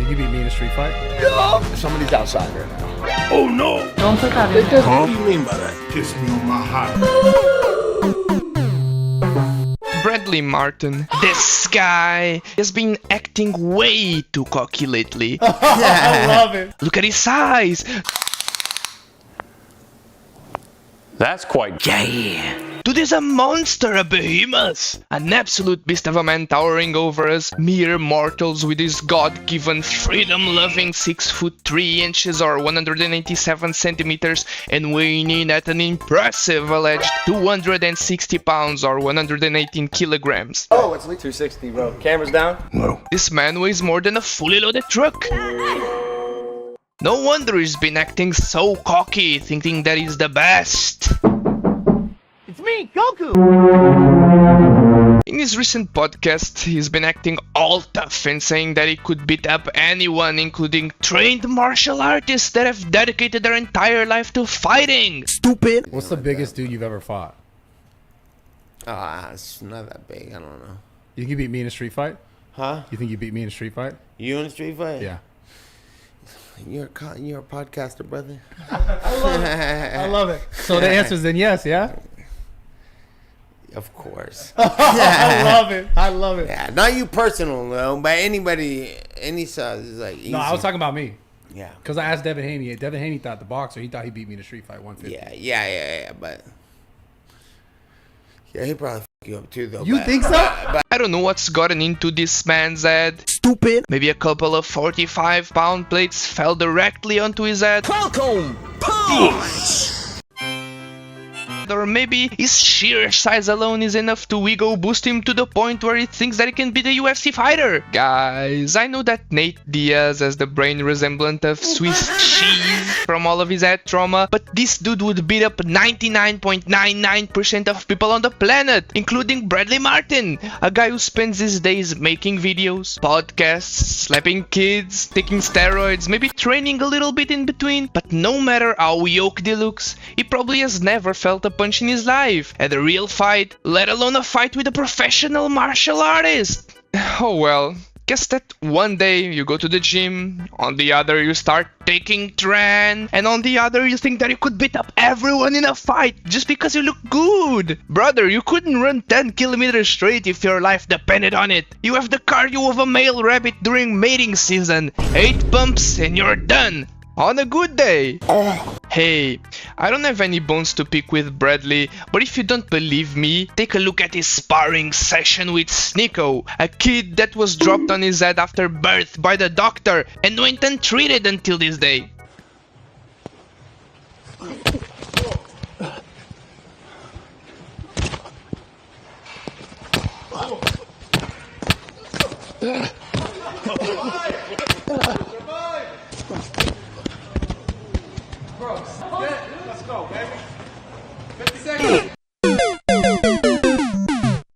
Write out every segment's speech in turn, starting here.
think you beat me in a street fight? No! Somebody's outside right now. Oh no! Don't put that in. Huh? What do you mean by that? Kiss me on my heart. Bradley Martyn. This guy has been acting way too cocky lately. I love it. Look at his size. That's quite Yeah. Dude is a monster, a behemoth. An absolute beast of a man towering over us, mere mortals with his God-given freedom-loving 6'3" or 187 centimeters and weighing in at an impressive alleged 260 pounds or 118 kilograms. Oh, it's like 260, bro. Cameras down. Whoa. This man weighs more than a fully loaded truck. No wonder he's been acting so cocky, thinking that he's the best. It's me, Goku! In his recent podcast, he's been acting all tough and saying that he could beat up anyone, including trained martial artists that have dedicated their entire life to fighting. Stupid. What's the biggest dude you've ever fought? It's not that big. I don't know. You think you beat me in a street fight? Huh? You think you beat me in a street fight? You in a street fight? Yeah. You're a podcaster, brother. I love it. So the answer is then yes, yeah? Of course. I love it. I love it. Yeah, not you personal though, but anybody, any size is like easy. No, I was talking about me. Yeah. Because I asked Devin Haney. Devin Haney thought the boxer, he thought he beat me in a street fight 150. Yeah, but yeah, he probably f you up too though. You but, think so? But I don't know what's gotten into this man's head. Stupid. Maybe a couple of 45-pound plates fell directly onto his head. Welcome, Paul. Or maybe his sheer size alone is enough to ego boost him to the point where he thinks that he can be the UFC fighter. Guys, I know that Nate Diaz has the brain resemblant of Swiss cheese from all of his head trauma, but this dude would beat up 99.99% of people on the planet, including Bradley Martyn, a guy who spends his days making videos, podcasts, slapping kids, taking steroids, maybe training a little bit in between. But no matter how yoked he looks, he probably has never felt a punch in his life, at a real fight, let alone a fight with a professional martial artist. Oh well, guess that one day you go to the gym, on the other you start taking tren, and on the other you think that you could beat up everyone in a fight just because you look good. Brother, you couldn't run 10 kilometers straight if your life depended on it. You have the cardio of a male rabbit during mating season. 8 pumps and you're done. On a good day. Hey, I don't have any bones to pick with Bradley, but if you don't believe me, take a look at his sparring session with Sneeko, a kid that was dropped on his head after birth by the doctor and went untreated until this day.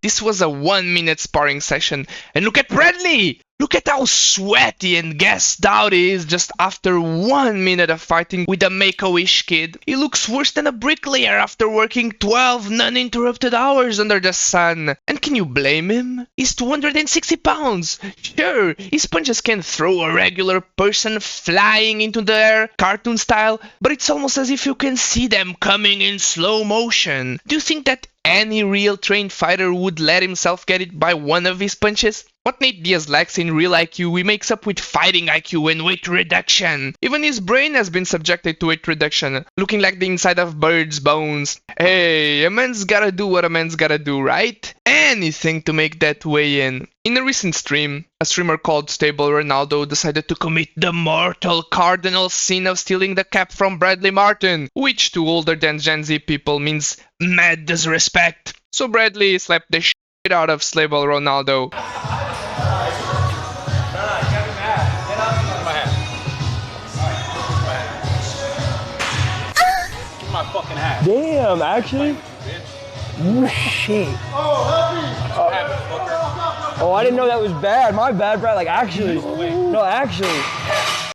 This was a 1-minute sparring session, and look at Bradley! Look at how sweaty and gassed out he is just after 1 minute of fighting with a Make-A-Wish kid. He looks worse than a bricklayer after working 12 non-interrupted hours under the sun. And can you blame him? He's 260 pounds. Sure, his punches can throw a regular person flying into the air, cartoon style, but it's almost as if you can see them coming in slow motion. Do you think that any real trained fighter would let himself get it by one of his punches? What Nate Diaz lacks in real IQ, he makes up with fighting IQ and weight reduction. Even his brain has been subjected to weight reduction, looking like the inside of birds' bones. Hey, a man's gotta do what a man's gotta do, right? Anything to make that weigh in. In a recent stream, a streamer called Stable Ronaldo decided to commit the mortal cardinal sin of stealing the cap from Bradley Martyn, which to older than Gen Z people means mad disrespect. So Bradley slapped the shit out of Stable Ronaldo. Damn, actually? Oh, shit. Oh, I didn't know that was bad. My bad, Brad. Like, actually. No, actually.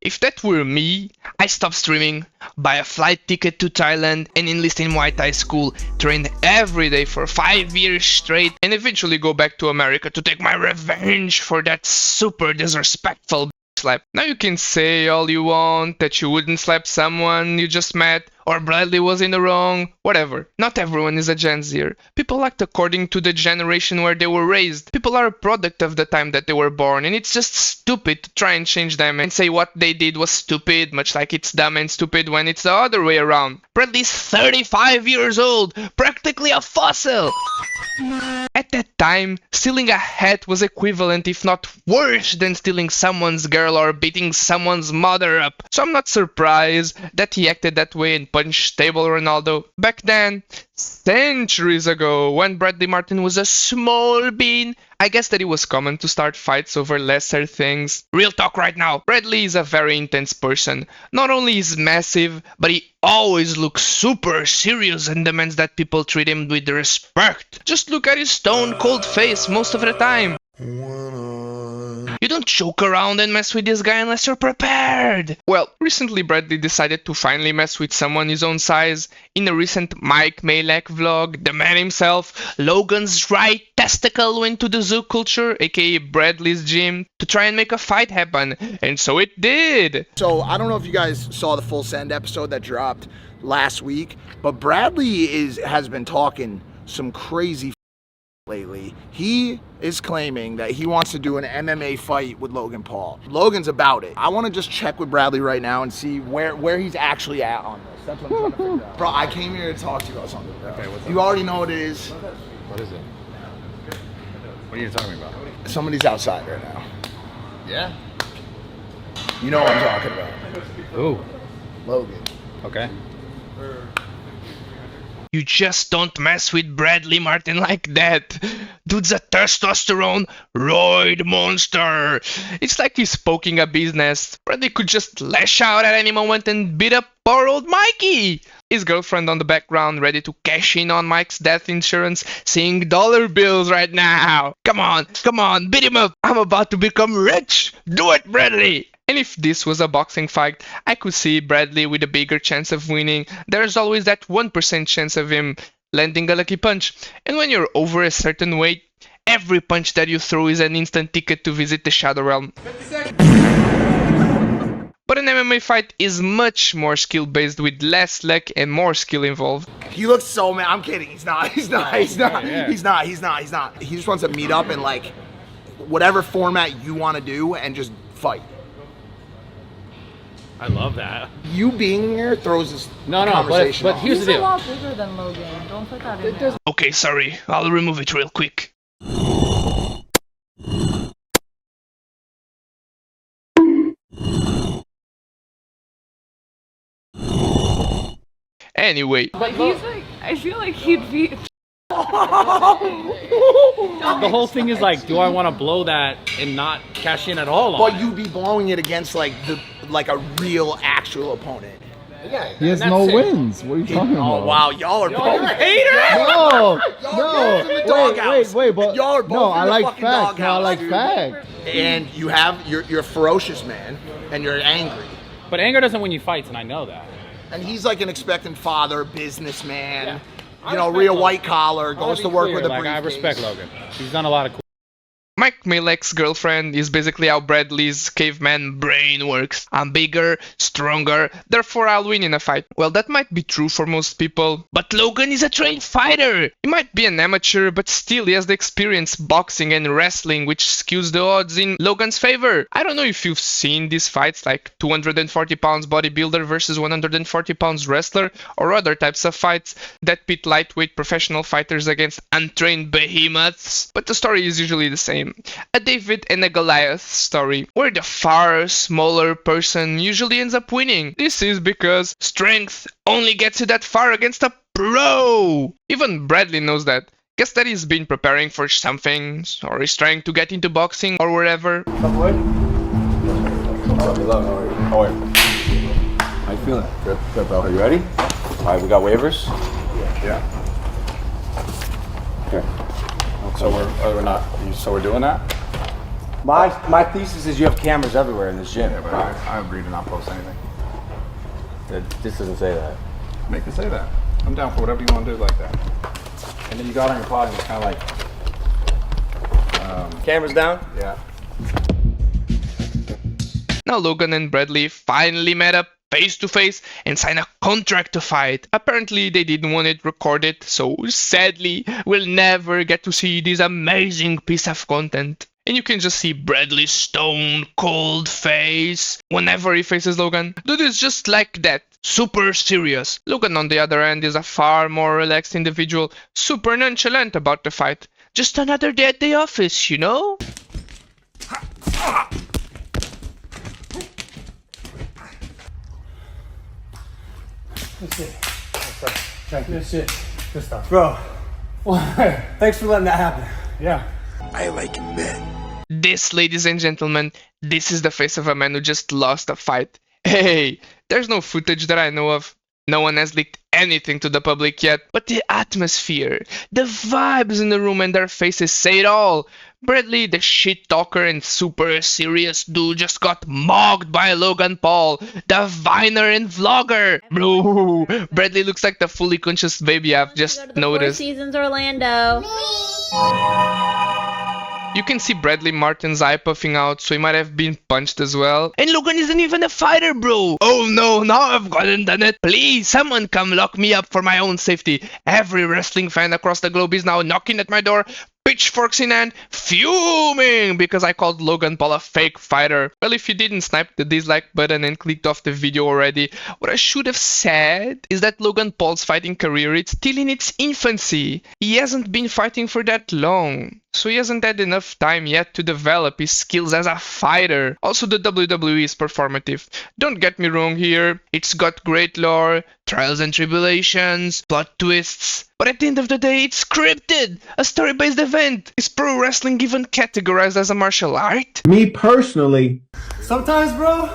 If that were me, I stop streaming, buy a flight ticket to Thailand and enlist in Muay Thai school, train every day for 5 years straight, and eventually go back to America to take my revenge for that super disrespectful slap. Now you can say all you want that you wouldn't slap someone you just met, or Bradley was in the wrong, whatever. Not everyone is a Gen Zer. People act according to the generation where they were raised. People are a product of the time that they were born, and it's just stupid to try and change them and say what they did was stupid, much like it's dumb and stupid when it's the other way around. Bradley's 35 years old, practically a fossil! At that time, stealing a hat was equivalent, if not worse, than stealing someone's girl or beating someone's mother up. So I'm not surprised that he acted that way and punched Stable Ronaldo. Back then, centuries ago, when Bradley Martyn was a small bean, I guess that it was common to start fights over lesser things. Real talk right now, Bradley is a very intense person. Not only is massive, but he always looks super serious and demands that people treat him with respect. Just look at his stone cold face most of the time. You don't joke around and mess with this guy unless you're prepared. Well, recently Bradley decided to finally mess with someone his own size. In a recent Mike Malek vlog, the man himself, Logan's right testicle went to the zoo culture, aka Bradley's gym, to try and make a fight happen. And so it did. So I don't know if you guys saw the Full Send episode that dropped last week, but Bradley has been talking some crazy lately. He is claiming that he wants to do an MMA fight with Logan Paul. Logan's about it. I want to just check with Bradley right now and see where he's actually at on this. That's what I'm trying to figure out. Bro, I came here to talk to you about something, bro. Okay, what's up? You already know what it is. What is it? What are you talking about? Somebody's outside right now. Yeah. You know what I'm talking about. Ooh. Logan. Okay. You just don't mess with Bradley Martyn like that. Dude's a testosterone roid monster. It's like he's poking a bee's nest. Bradley could just lash out at any moment and beat up poor old Mikey. His girlfriend on the background ready to cash in on Mike's death insurance, seeing dollar bills right now. Come on, beat him up. I'm about to become rich. Do it, Bradley. And if this was a boxing fight, I could see Bradley with a bigger chance of winning. There's always that 1% chance of him landing a lucky punch. And when you're over a certain weight, every punch that you throw is an instant ticket to visit the Shadow Realm. But an MMA fight is much more skill-based with less luck and more skill involved. He looks so mad. I'm kidding. He's not. He just wants to meet up in like whatever format you want to do and just fight. I love that. You being here throws this conversation but off. here's the He's a deal. lot bigger than Logan. Don't put that in there. Okay, sorry. I'll remove it real quick. Anyway, But he's like, I feel like he'd be. The whole thing is like, do I want to blow that and not cash in at all on But it? you'd be blowing it against like a real actual opponent. He has no wins. What are you talking Oh about? wow, y'all are both haters. No, wait, but Y'all are both no, in I the like fucking facts. No, I doghouse, like dude. facts. And you're a ferocious man, and you're angry. But anger doesn't win you fights, and I know that. And he's like an expectant father, businessman. Yeah. I You know, respect real Logan. white collar, I wanna goes be to work clear, with a like, I briefcase. respect Logan. He's done a lot of cool. Mike Malek's girlfriend is basically how Bradley's caveman brain works. I'm bigger, stronger, therefore I'll win in a fight. Well, that might be true for most people, but Logan is a trained fighter! He might be an amateur, but still he has the experience boxing and wrestling, which skews the odds in Logan's favor. I don't know if you've seen these fights like 240 pounds bodybuilder versus 140 pounds wrestler, or other types of fights that pit lightweight professional fighters against untrained behemoths, but the story is usually the same. A David and a Goliath story, where the far smaller person usually ends up winning. This is because strength only gets you that far against a pro! Even Bradley knows that. Guess that he's been preparing for something, or he's trying to get into boxing or wherever. How you feeling? Good, bro. Are you ready? All right, we got waivers. Yeah. Okay. So we're doing that. My thesis is you have cameras everywhere in this gym. Yeah, but I agree to not post anything. This doesn't say that. Make it say that. I'm down for whatever you want to do like that. And then you got on your pod and it's kind of like... Cameras down? Yeah. Now Logan and Bradley finally met up face to face and sign a contract to fight. Apparently they didn't want it recorded, so sadly we'll never get to see this amazing piece of content. And you can just see Bradley's stone cold face whenever he faces Logan. Dude is just like that, super serious. Logan on the other hand is a far more relaxed individual, super nonchalant about the fight. Just another day at the office, you know? Good shit. Good stuff. Bro, thanks for letting that happen. Yeah. I like men. This, ladies and gentlemen, this is the face of a man who just lost a fight. Hey, there's no footage that I know of. No one has leaked anything to the public yet, but the atmosphere, the vibes in the room and their faces say it all. Bradley, the shit talker and super serious dude, just got mocked by Logan Paul, the viner and vlogger. Bro, Bradley looks like the fully conscious baby I've just noticed. Four Seasons Orlando. You can see Bradley Martyn's eye puffing out, so he might have been punched as well. And Logan isn't even a fighter, bro! Oh no, now I've gone and done it! Please, someone come lock me up for my own safety. Every wrestling fan across the globe is now knocking at my door, pitchforks in hand, fuming because I called Logan Paul a fake fighter. Well, if you didn't snipe the dislike button and clicked off the video already, what I should have said is that Logan Paul's fighting career is still in its infancy. He hasn't been fighting for that long, so he hasn't had enough time yet to develop his skills as a fighter. Also, the WWE is performative. Don't get me wrong here, it's got great lore, trials and tribulations, plot twists, but at the end of the day, it's scripted! A story-based event! Is pro wrestling even categorized as a martial art? Me personally. Sometimes, bro,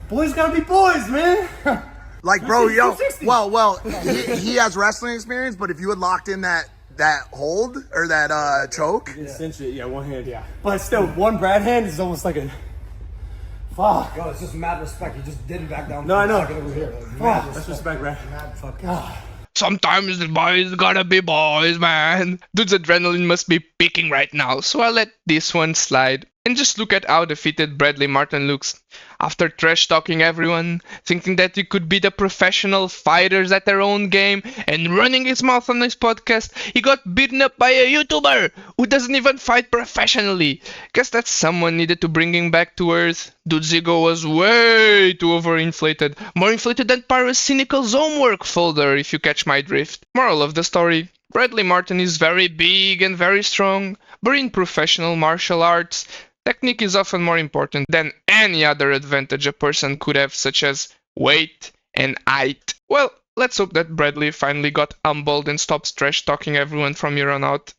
boys gotta be boys, man. Like, bro, yo, well, he has wrestling experience, but if you had locked in that hold or that choke, Cinch it, yeah, one hand, yeah. But still, one Brad hand is almost like a fuck. Yo, it's just mad respect. You just didn't back down. No, I know. Over here. Fuck, that's respect, Brad. Mad fucking. Sometimes the boys gotta be boys, man. Dude's adrenaline must be peaking right now, so I'll let this one slide. And just look at how defeated Bradley Martyn looks. After trash-talking everyone, thinking that he could be the professional fighters at their own game, and running his mouth on his podcast, he got beaten up by a YouTuber who doesn't even fight professionally. Guess that someone needed to bring him back to earth. Dude's ego was way too overinflated. More inflated than Pyro's cynical homework folder, if you catch my drift. Moral of the story: Bradley Martyn is very big and very strong, but in professional martial arts, technique is often more important than any other advantage a person could have, such as weight and height. Well, let's hope that Bradley finally got humbled and stops trash talking everyone from here on out.